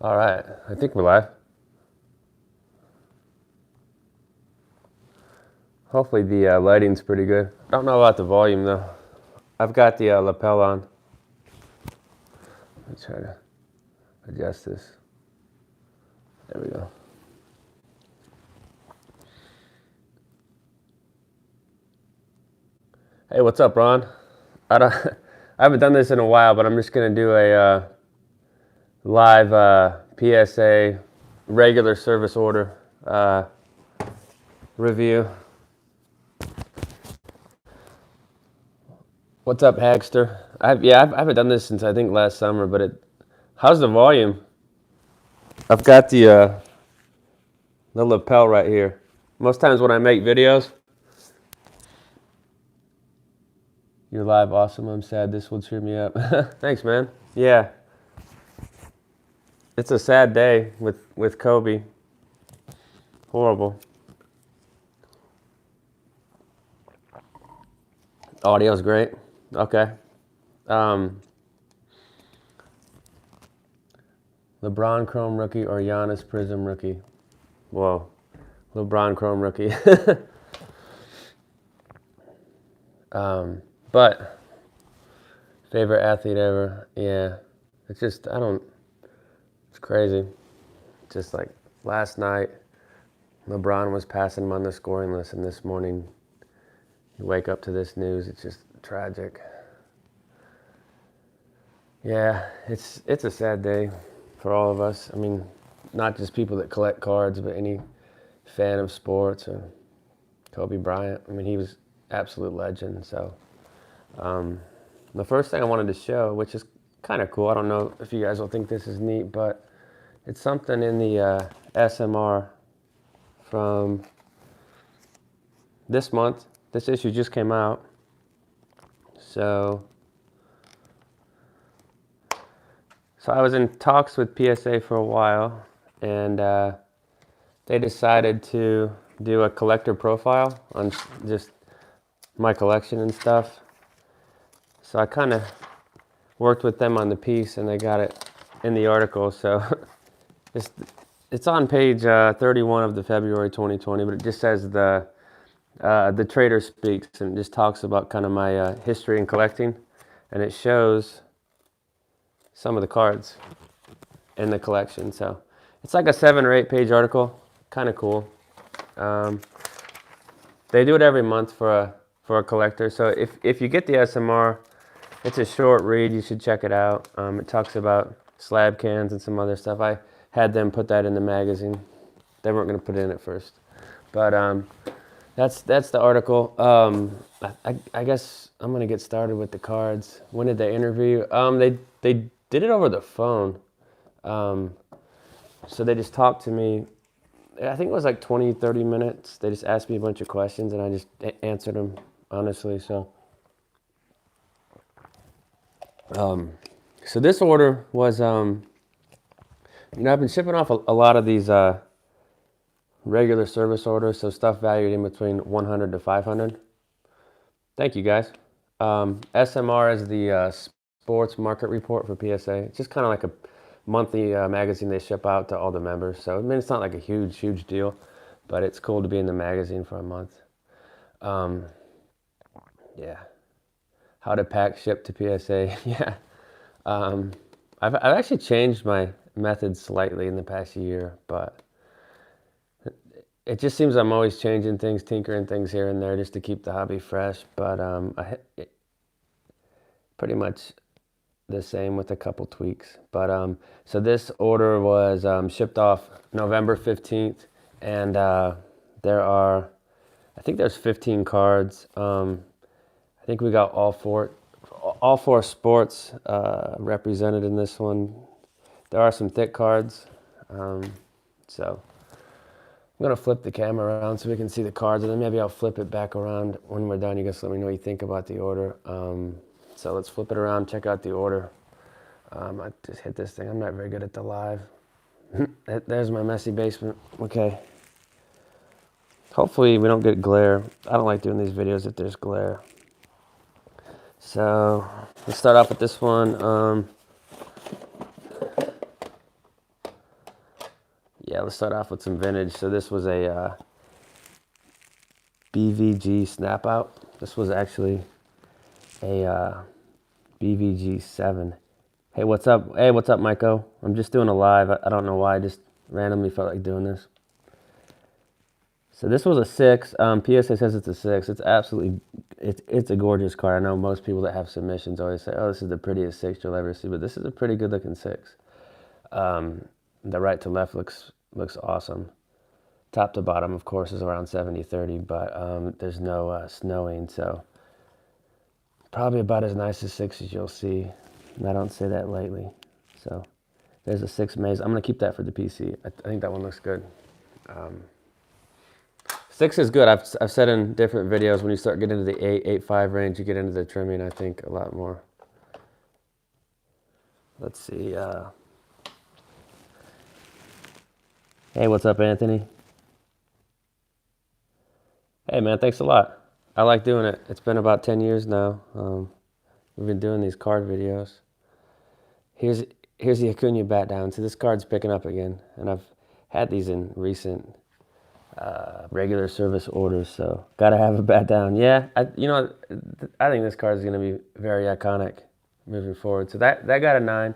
All right, I think we're live. Hopefully the lighting's pretty good. I don't know about the volume though. I've got the lapel on. Let me try to adjust this. There we go. Hey, what's up, Ron? I haven't done this in a while, but I'm just gonna do a live PSA regular service order review. What's up, Hagster? I haven't done this since I think last summer, but how's the volume? I've got the lapel right here. Most times when I make videos, you're live, awesome. I'm sad. This will cheer me up. Thanks, man. Yeah, it's a sad day with Kobe. Horrible. Audio's great. Okay. LeBron Chrome rookie or Giannis Prism rookie? Whoa. LeBron Chrome rookie. But favorite athlete ever? Yeah. It's just, it's crazy. Just like last night, LeBron was passing him on the scoring list, and this morning you wake up to this news. It's just tragic. Yeah, it's a sad day for all of us. I mean, not just people that collect cards, but any fan of sports or Kobe Bryant. I mean, he was absolute legend. So the first thing I wanted to show, which is kind of cool, I don't know if you guys will think this is neat, but it's something in the SMR from this month. This issue just came out. So I was in talks with PSA for a while, and they decided to do a collector profile on just my collection and stuff. So I kind of worked with them on the piece, and they got it in the article. So it's on page 31 of the February 2020, but it just says the trader speaks, and just talks about kind of my history in collecting, and it shows some of the cards in the collection. So it's like a 7 or 8 page article, kind of cool. They do it every month for a collector. So if you get the SMR, it's a short read. You should check it out. It talks about slab cans and some other stuff. I had them put that in the magazine. They weren't going to put it in at first, but that's the article. I guess I'm going to get started with the cards. When did they interview? They did it over the phone. So they just talked to me. I think it was like 20, 30 minutes. They just asked me a bunch of questions, and I just answered them honestly. So this order was, I've been shipping off a lot of these regular service orders, so stuff valued in between 100 to 500. Thank you, guys. SMR is the sports market report for PSA. It's just kind of like a monthly magazine they ship out to all the members. So I mean, it's not like a huge deal, but it's cool to be in the magazine for a month. Yeah. How to pack ship to PSA. Yeah. I've actually changed my method slightly in the past year, but it just seems I'm always changing things, tinkering things here and there just to keep the hobby fresh. But pretty much the same with a couple tweaks. But so this order was shipped off November 15th, and there are, I think there's 15 cards. I think we got all four sports represented in this one. There are some thick cards, so I'm gonna flip the camera around so we can see the cards, and then maybe I'll flip it back around when we're done. You guys let me know what you think about the order. So let's flip it around, check out the order. I just hit this thing. I'm not very good at the live. There's my messy basement. Okay. Hopefully we don't get glare. I don't like doing these videos if there's glare. So let's start off with this one. Yeah, let's start off with some vintage. So this was a BVG snap out. This was actually a BVG 7. Hey, what's up? Hey, what's up, Myko? I'm just doing a live. I don't know why. I just randomly felt like doing this. So this was a 6. PSA says it's a 6. It's absolutely, it's a gorgeous card. I know most people that have submissions always say, oh, this is the prettiest 6 you'll ever see, but this is a pretty good looking 6. The right to left looks awesome. Top to bottom, of course, is around 70-30, but there's no snowing, so probably about as nice a 6 as you'll see. And I don't say that lightly. So there's a 6 maze. I'm going to keep that for the PC. I think that one looks good. 6 is good. I've said in different videos, when you start getting into the 8, 8.5 range, you get into the trimming, I think, a lot more. Let's see. Hey, what's up, Anthony? Hey, man, thanks a lot. I like doing it. It's been about 10 years now. We've been doing these card videos. Here's the Acuna bat down. So this card's picking up again, and I've had these in recent regular service orders, so gotta have a bat down. Yeah, I think this card is gonna be very iconic moving forward. So that got a 9.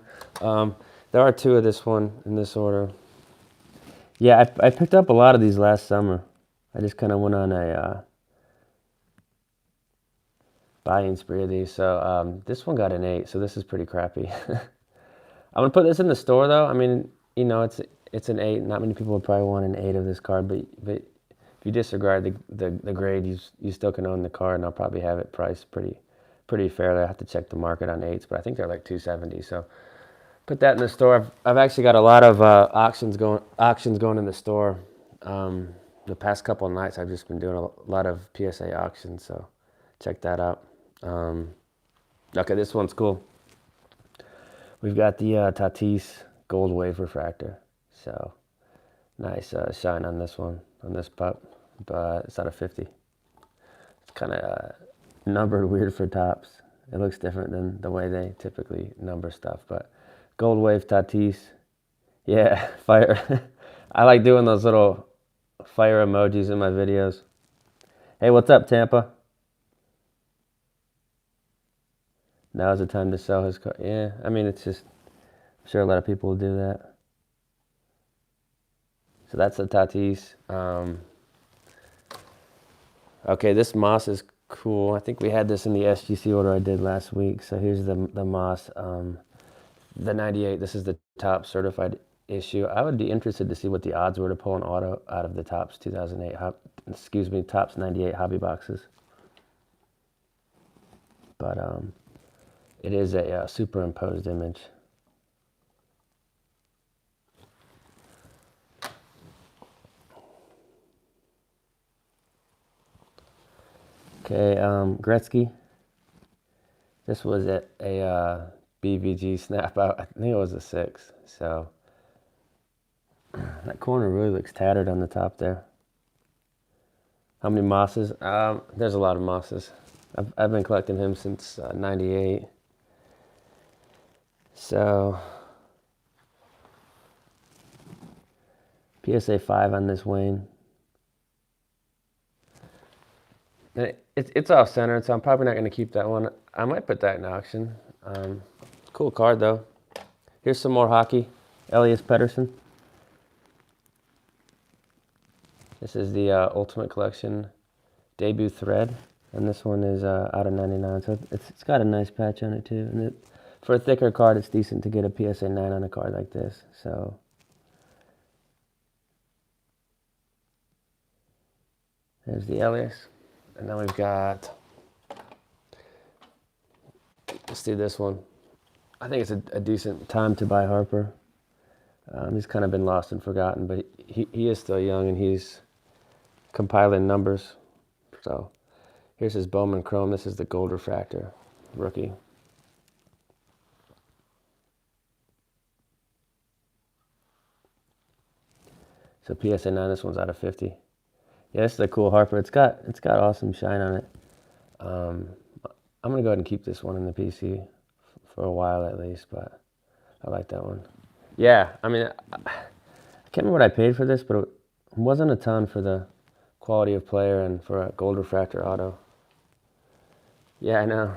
There are 2 of this one in this order. Yeah, I picked up a lot of these last summer. I just kind of went on a buying spree of these. So this one got an 8, so this is pretty crappy. I'm gonna put this in the store though. I mean, it's an 8. Not many people would probably want an 8 of this card, but if you disregard the grade, you still can own the card, and I'll probably have it priced pretty fairly. I have to check the market on 8s, but I think they're like $270. So put that in the store. I've actually got a lot of auctions going in the store. The past couple of nights, I've just been doing a lot of PSA auctions, so check that out. Okay, this one's cool. We've got the Tatis Gold Wave Refractor. So nice shine on this one, on this pup, but it's out of 50. It's kind of numbered weird for tops. It looks different than the way they typically number stuff, but Gold Wave Tatis. Yeah, fire. I like doing those little fire emojis in my videos. Hey, what's up, Tampa? Now's the time to sell his car. Yeah, I mean, it's just, I'm sure a lot of people will do that. So that's the Tatis. Okay, this Moss is cool. I think we had this in the SGC order I did last week. So here's the Moss, the 98. This is the top certified issue. I would be interested to see what the odds were to pull an auto out of the Topps 2008, Topps 98 hobby boxes. But it is a superimposed image. Okay, Gretzky. This was a BVG snap out. I think it was a 6. So that corner really looks tattered on the top there. How many Mosses? There's a lot of Mosses. I've been collecting him since 98. So PSA 5 on this Wayne. It's off center, so I'm probably not going to keep that one. I might put that in auction. Cool card though. Here's some more hockey. Elias Pettersson. This is the Ultimate Collection debut thread, and this one is out of 99. So it's got a nice patch on it too. And for a thicker card, it's decent to get a PSA 9 on a card like this. So there's the Elias. And then we've got, let's do this one. I think it's a decent time to buy Harper. He's kind of been lost and forgotten, but he is still young and he's compiling numbers. So here's his Bowman Chrome. This is the Gold Refractor rookie. So PSA 9, this one's out of 50. Yeah, this is a cool Harper. It's got awesome shine on it. I'm gonna go ahead and keep this one in the PC for a while at least, but I like that one. Yeah, I mean, I can't remember what I paid for this, but it wasn't a ton for the quality of player and for a gold refractor auto. Yeah, I know.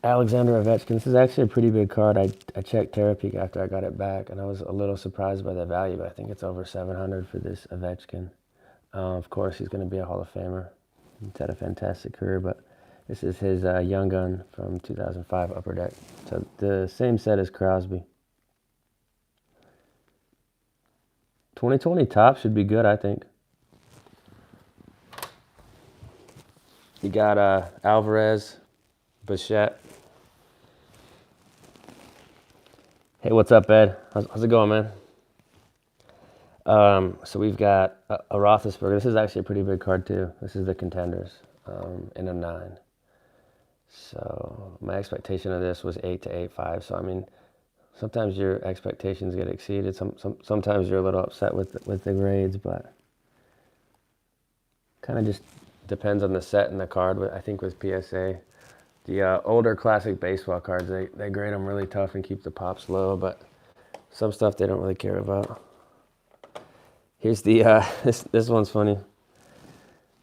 Alexander Ovechkin. This is actually a pretty big card. I checked Terapeak after I got it back, and I was a little surprised by the value, but I think it's over 700 for this Ovechkin. Of course, he's going to be a Hall of Famer. He's had a fantastic career, but this is his Young Gun from 2005 Upper Deck. So the same set as Crosby. 2020 top should be good, I think. You got Alvarez, Bichette. Hey, what's up, Ed? How's it going, man? So we've got a Roethlisberger. This is actually a pretty big card too. This is the Contenders in a 9. So my expectation of this was 8 to 8.5. So I mean, sometimes your expectations get exceeded. Sometimes you're a little upset with the grades, but kind of just depends on the set and the card. I think with PSA, the older classic baseball cards, they grade them really tough and keep the pops low, but some stuff they don't really care about. Here's the this one's funny.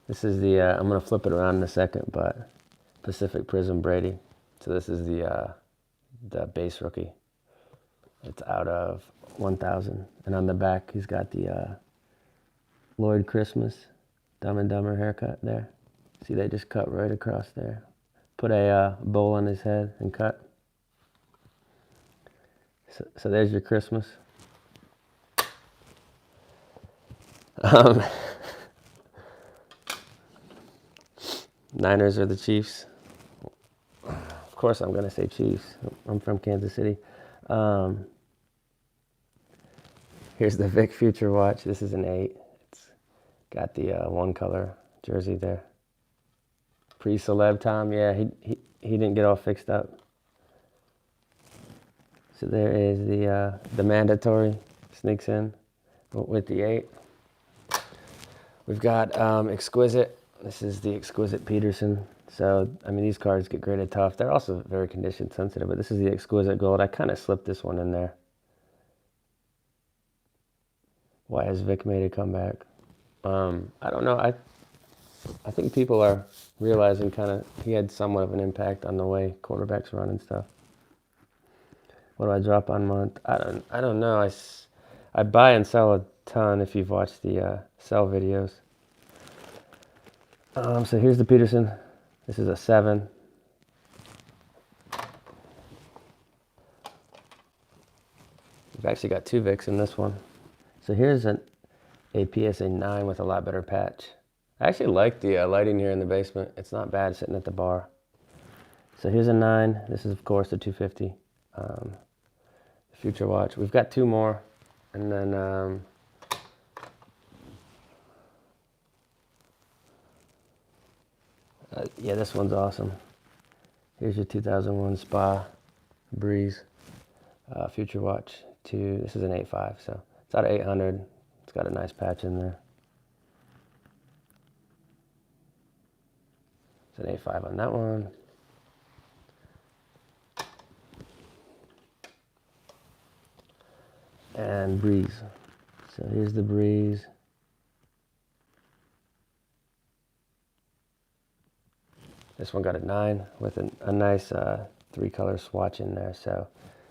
This is the I'm gonna flip it around in a second, but Pacific Prism Brady. So this is the base rookie. It's out of 1,000, and on the back he's got the Lloyd Christmas Dumb and Dumber haircut there. See, they just cut right across there. Put a bowl on his head and cut. So there's your Christmas. Niners or the Chiefs? Of course I'm going to say Chiefs. I'm from Kansas City. Here's the Vic Future Watch. This is an 8. It's got the one color jersey there. Pre-celeb time. Yeah, he didn't get all fixed up. So there is the mandatory sneaks in with the 8. We've got Exquisite. This is the Exquisite Peterson. So, I mean, these cards get graded tough. They're also very condition sensitive, but this is the Exquisite Gold. I kind of slipped this one in there. Why has Vic made a comeback? I don't know. I think people are realizing kind of he had somewhat of an impact on the way quarterbacks run and stuff. What do I drop on month? I don't know. I buy and sell a ton if you've watched the sell videos. So here's the Peterson. This is a 7. We've actually got 2 Vics in this one. So here's a PSA 9 with a lot better patch. I actually like the lighting here in the basement. It's not bad sitting at the bar. So here's a 9. This is, of course, the 250. The Future Watch. We've got 2 more. And then yeah, this one's awesome. Here's your 2001 Spa Breeze Future Watch 2. This is an 8.5, so it's out of 800. It's got a nice patch in there. It's an 8.5 on that one. And Breeze. So here's the Breeze. This one got a 9 with a nice 3-color swatch in there. So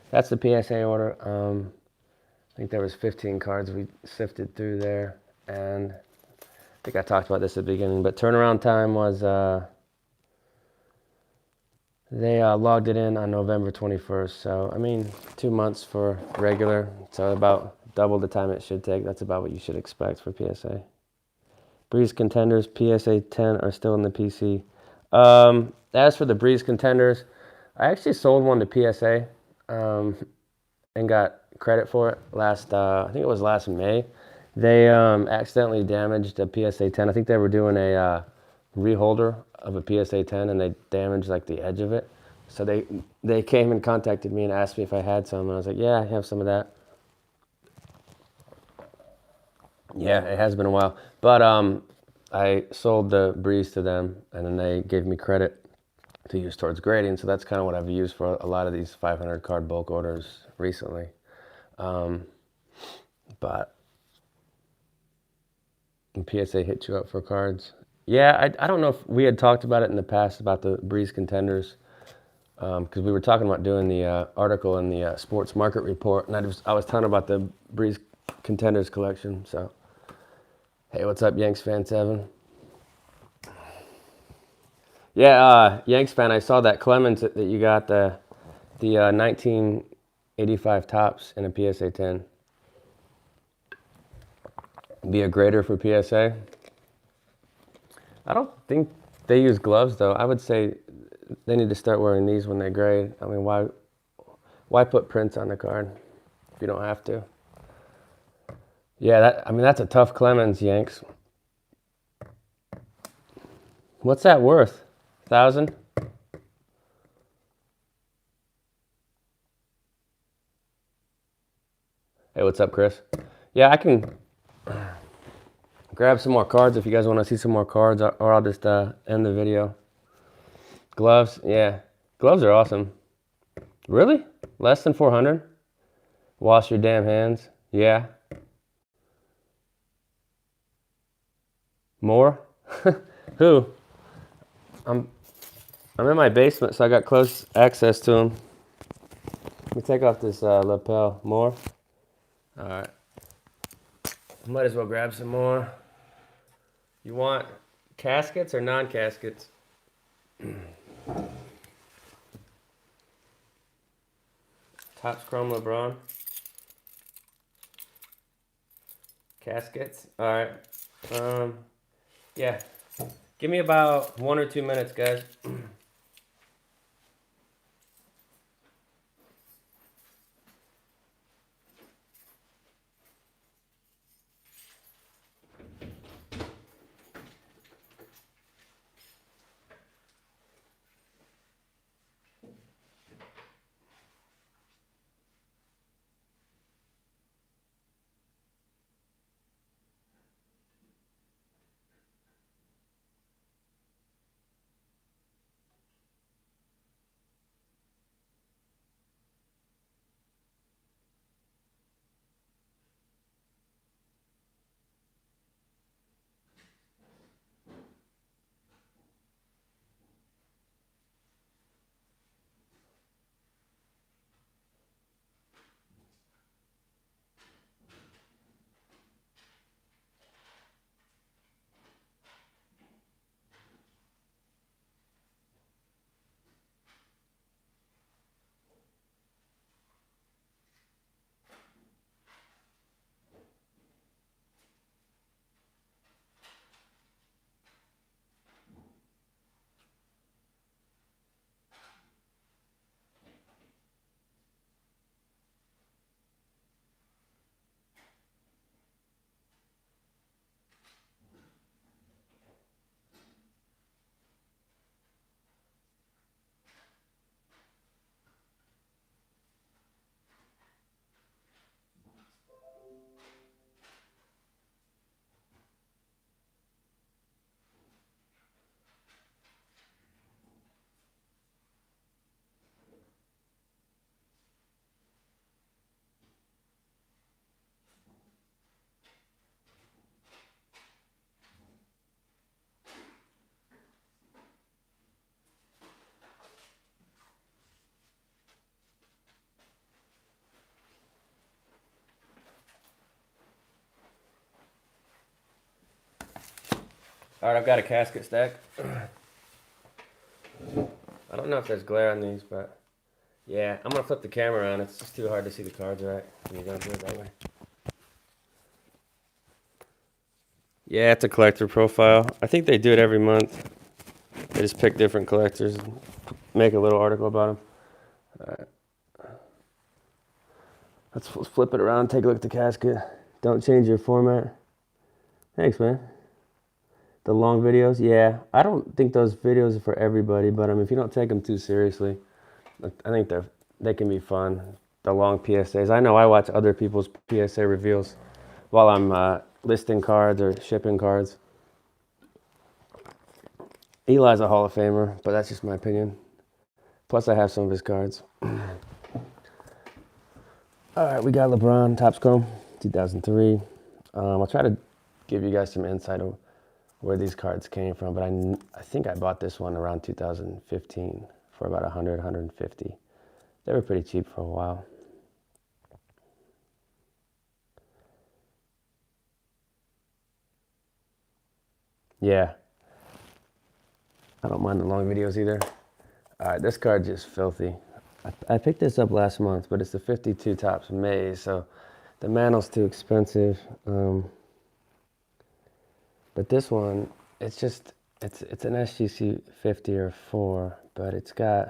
that's the PSA order. I think there was 15 cards we sifted through there, and I think I talked about this at the beginning, but turnaround time was they logged it in on November 21st. So I mean, 2 months for regular, so about double the time it should take. That's about what you should expect for PSA. Breeze Contenders PSA 10 are still in the PC. As for the Breeze Contenders, I actually sold one to PSA and got credit for it last, I think it was last May. They accidentally damaged a PSA 10. I think they were doing a reholder of a PSA 10 and they damaged like the edge of it. So they came and contacted me and asked me if I had some, and I was like, yeah, I have some of that. Yeah, it has been a while. But I sold the Breeze to them, and then they gave me credit to use towards grading. So that's kind of what I've used for a lot of these 500 card bulk orders recently. But PSA hit you up for cards. Yeah, I don't know if we had talked about it in the past about the Breeze Contenders, because we were talking about doing the article in the Sports Market Report, and I was telling about the Breeze Contenders collection. So, hey, what's up, Yanks fan 7? Yeah, Yanks fan, I saw that Clemens that you got the 1985 tops in a PSA 10. Be a grader for PSA. I don't think they use gloves though. I would say they need to start wearing these when they grade. I mean, why put prints on the card if you don't have to? Yeah, that's a tough Clemens, Yanks. What's that worth? 1,000? Hey, what's up, Chris? Yeah, I can grab some more cards if you guys want to see some more cards, or I'll just end the video. Gloves, yeah. Gloves are awesome. Really? Less than 400? Wash your damn hands. Yeah. More? Who? I'm in my basement, so I got close access to them. Let me take off this lapel. More? All right. Might as well grab some more. You want caskets or non-caskets? Topps Chrome LeBron. Caskets. All right. Yeah. Give me about 1 or 2 minutes, guys. All right, I've got a casket stack. I don't know if there's glare on these, but yeah, I'm gonna flip the camera on. It's just too hard to see the cards right when you don't do it that way. Yeah, it's a collector profile. I think they do it every month. They just pick different collectors and make a little article about them. All right. Let's flip it around, take a look at the casket. Don't change your format. Thanks, man. The long videos, yeah. I don't think those videos are for everybody, but I mean, if you don't take them too seriously, I think they can be fun. The long PSAs. I know I watch other people's PSA reveals while I'm listing cards or shipping cards. Eli's a Hall of Famer, but that's just my opinion. Plus I have some of his cards. All right, we got LeBron, Topps Chrome, 2003. I'll try to give you guys some insight of where these cards came from, but I think I bought this one around 2015 for about 100, 150. They were pretty cheap for a while. Yeah, I don't mind the long videos either. All right, this card's just filthy. I picked this up last month, but it's the 52 Topps Maze, so the mantle's too expensive. But this one, it's just, it's an SGC 50 or 4, but it's got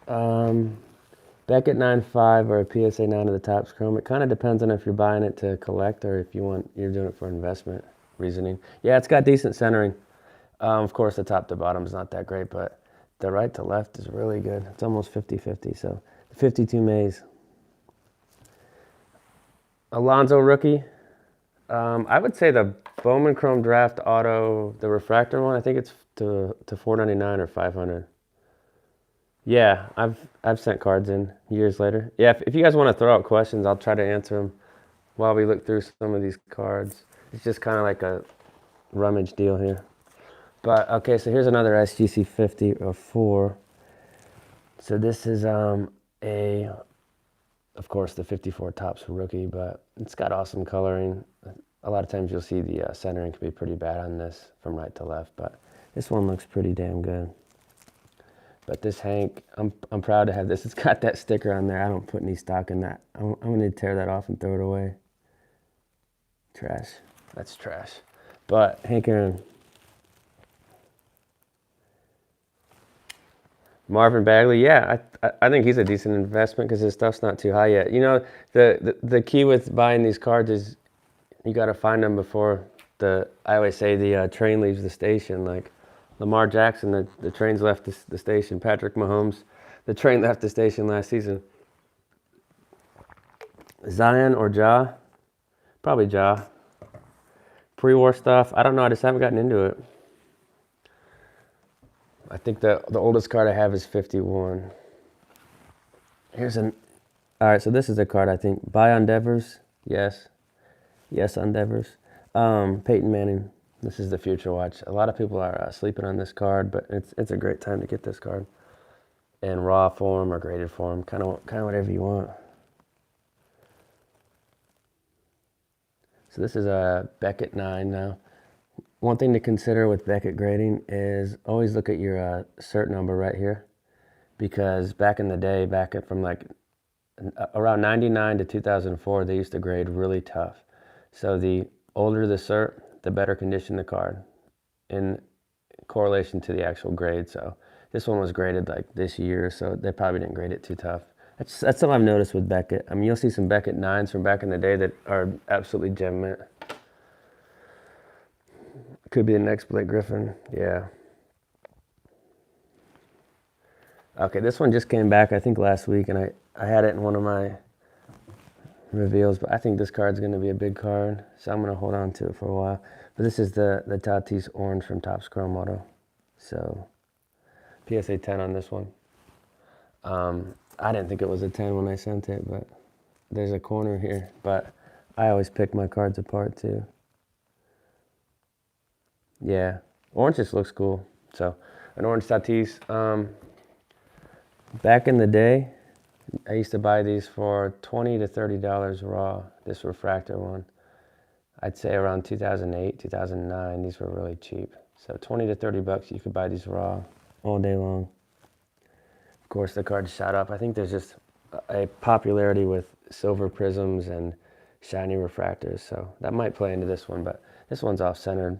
Beckett 9.5 or a PSA 9 of the Topps Chrome. It kind of depends on if you're buying it to collect or if you're doing it for investment reasoning. Yeah, it's got decent centering. Of course, the top to bottom is not that great, but the right to left is really good. It's almost 50-50, so the 52 Maze. Alonzo rookie. I would say the Bowman Chrome Draft Auto, the refractor one, I think it's to $4.99 or $500. Yeah, I've sent cards in years later. Yeah, if you guys want to throw out questions, I'll try to answer them while we look through some of these cards. It's just kind of like a rummage deal here. But okay, so here's another SGC 50 or 4. So this is of course, the 54 Topps rookie, but it's got awesome coloring. A lot of times you'll see the centering can be pretty bad on this from right to left, but this one looks pretty damn good. But this Hank, I'm proud to have this. It's got that sticker on there. I don't put any stock in that. I'm gonna tear that off and throw it away. Trash. That's trash. But Hank Aaron. Marvin Bagley, yeah, I think he's a decent investment because his stuff's not too high yet. You know, the key with buying these cards is you got to find them before I always say the train leaves the station. Like Lamar Jackson, the train's left the station. Patrick Mahomes, the train left the station last season. Zion or Ja? Probably Ja. Pre-war stuff, I don't know, I just haven't gotten into it. I think the oldest card I have is 51. All right, so this is a card I think. Buy on Devers, yes. Yes on Devers. Peyton Manning, this is the Future Watch. A lot of people are sleeping on this card, but it's a great time to get this card. In raw form or graded form, kind of whatever you want. So this is a Beckett 9 now. One thing to consider with Beckett grading is always look at your cert number right here, because back in the day, from like around 99 to 2004, they used to grade really tough. So the older the cert, the better condition the card in correlation to the actual grade. So this one was graded like this year, so they probably didn't grade it too tough. That's something I've noticed with Beckett. I mean, you'll see some Beckett 9s from back in the day that are absolutely gem mint. Could be the next Blake Griffin, yeah. Okay, this one just came back, I think last week, and I had it in one of my reveals, but I think this card's going to be a big card, so I'm going to hold on to it for a while. But this is the Tatis Orange from Topps Chrome Auto. So, PSA 10 on this one. I didn't think it was a 10 when I sent it, but there's a corner here. But I always pick my cards apart too. Yeah, orange just looks cool. So, an orange Tatis. Back in the day, I used to buy these for $20 to $30 raw, this refractor one. I'd say around 2008, 2009, these were really cheap. So 20 to 30 bucks, you could buy these raw all day long. Of course, the cards shot up. I think there's just a popularity with silver prisms and shiny refractors, so that might play into this one, but this one's off-centered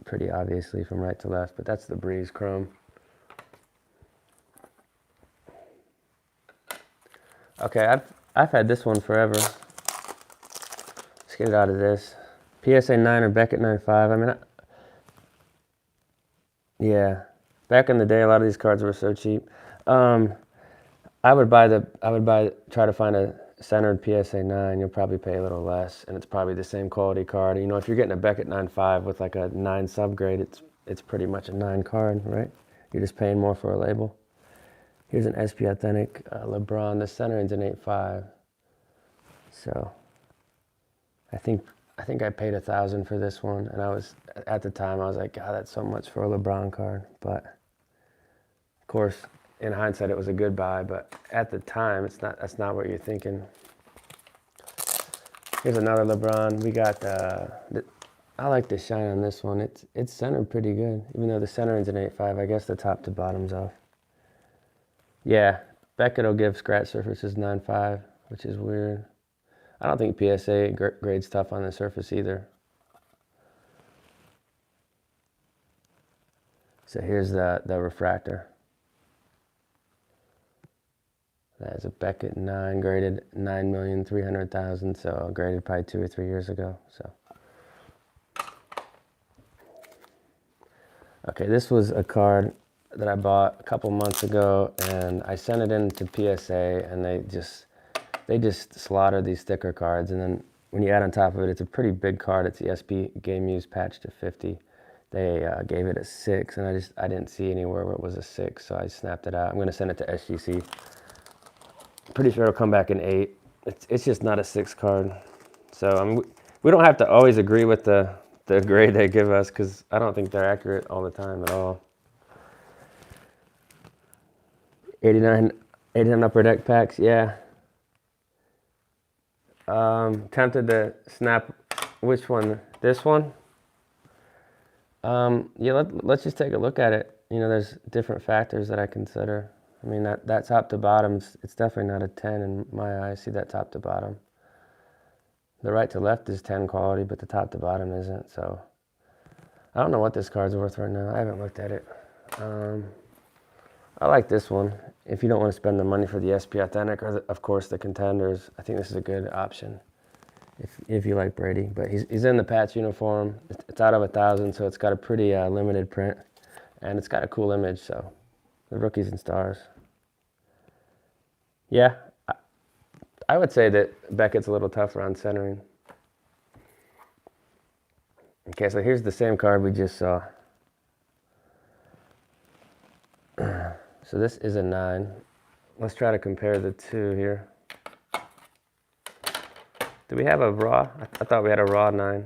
pretty obviously from right to left, but that's the Breeze Chrome. Okay, I've had this one forever. Let's get it out of this. PSA 9 or Beckett 9.5. I mean, yeah. Back in the day, a lot of these cards were so cheap. Try to find a centered PSA 9. You'll probably pay a little less, and it's probably the same quality card. You know, if you're getting a Beckett 9.5 with like a 9 subgrade, it's pretty much a 9 card, right? You're just paying more for a label. Here's an SP Authentic LeBron. The centering's an 8.5. So I think I paid $1,000 for this one, and at the time I was like, God, that's so much for a LeBron card. But of course, in hindsight, it was a good buy. But at the time, that's not what you're thinking. Here's another LeBron. We got I like the shine on this one. It's centered pretty good, even though the centering's an 8.5. I guess the top to bottom's off. Yeah, Beckett will give scratch surfaces 9.5, which is weird. I don't think PSA grades tough on the surface either. So here's the refractor. That is a Beckett 9, graded 9,300,000, so graded probably 2 or 3 years ago. So, okay, this was a card that I bought a couple months ago, and I sent it in to PSA, and they just slaughtered these sticker cards. And then when you add on top of it, it's a pretty big card. It's the SP Game Used patch to 50. They gave it a 6, and I didn't see anywhere where it was a 6, so I snapped it out. I'm going to send it to SGC. Pretty sure it'll come back in 8. It's just not a 6 card. So I mean, we don't have to always agree with the grade they give us, because I don't think they're accurate all the time at all. 89 upper deck packs, yeah. Tempted to snap, which one? This one? Yeah, let's just take a look at it. You know, there's different factors that I consider. I mean, that top to bottom, it's definitely not a 10 in my eyes. See that top to bottom? The right to left is 10 quality, but the top to bottom isn't. So I don't know what this card's worth right now. I haven't looked at it. I like this one. If you don't want to spend the money for the SP Authentic or, of course, the Contenders, I think this is a good option if you like Brady. But he's in the Pats uniform. It's out of 1,000, so it's got a pretty limited print, and it's got a cool image. So the rookies and stars. Yeah, I would say that Beckett's a little tougher on centering. Okay, so here's the same card we just saw. So this is a 9. Let's try to compare the two here. Do we have a raw? I thought we had a raw 9.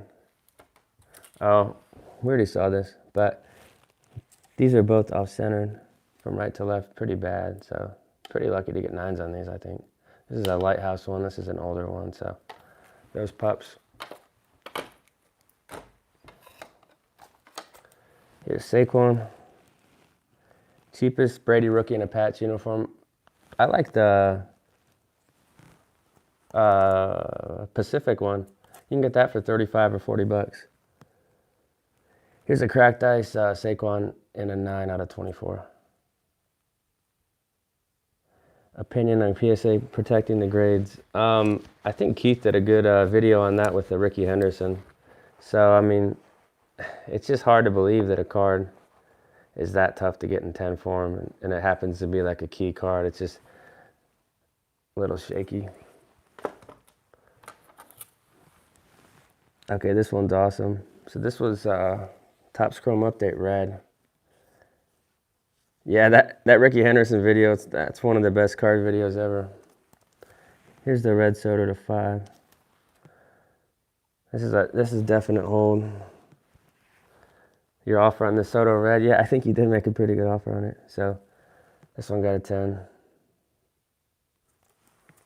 Oh, we already saw this, but these are both off-centered from right to left, pretty bad. So pretty lucky to get 9s on these, I think. This is a Lighthouse one. This is an older one, so those pups. Here's Saquon. Cheapest Brady rookie in a Pats uniform. I like the Pacific one. You can get that for 35 or 40 bucks. Here's a cracked ice Saquon in a 9 out of 24. Opinion on PSA protecting the grades. I think Keith did a good video on that with the Ricky Henderson. So, I mean, it's just hard to believe that a card is that tough to get in 10 form, and it happens to be like a key card. It's just a little shaky. Okay, this one's awesome. So this was Topps Chrome Update Red. Yeah, that Ricky Henderson video, that's one of the best card videos ever. Here's the red Soto to 5. This is definite hold. Your offer on the Soto red, yeah, I think you did make a pretty good offer on it. So this one got a 10.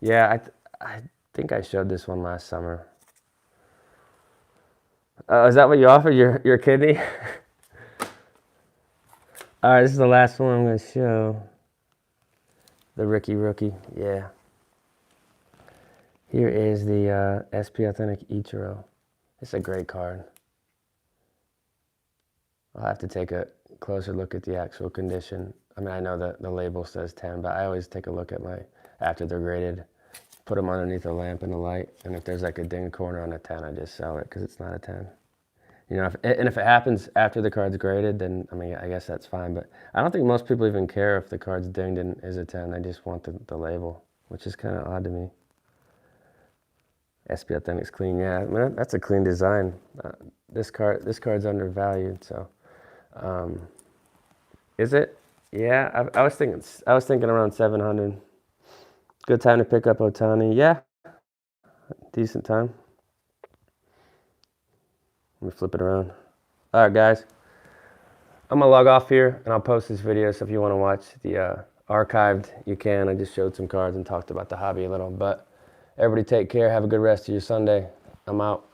Yeah, I think I showed this one last summer. Is that what you offered, your kidney? All right, this is the last one I'm going to show. The rookie. Yeah. Here is the SP Authentic Ichiro. It's a great card. I'll have to take a closer look at the actual condition. I mean, I know that the label says 10, but I always take a look at after they're graded, put them underneath a lamp in the light, and if there's like a ding corner on a 10, I just sell it because it's not a 10. You know, if it happens after the card's graded, then, I mean, I guess that's fine. But I don't think most people even care if the card's dinged and is a 10. They just want the label, which is kind of odd to me. SP Authentic's clean. Yeah, I mean, that's a clean design. This card's undervalued, so. Is it? Yeah, I was thinking around 700. Good time to pick up Otani. Yeah, decent time. Let me flip it around. All right, guys. I'm gonna log off here and I'll post this video, so if you want to watch the archived, you can. I just showed some cards and talked about the hobby a little. But everybody take care. Have a good rest of your Sunday. I'm out.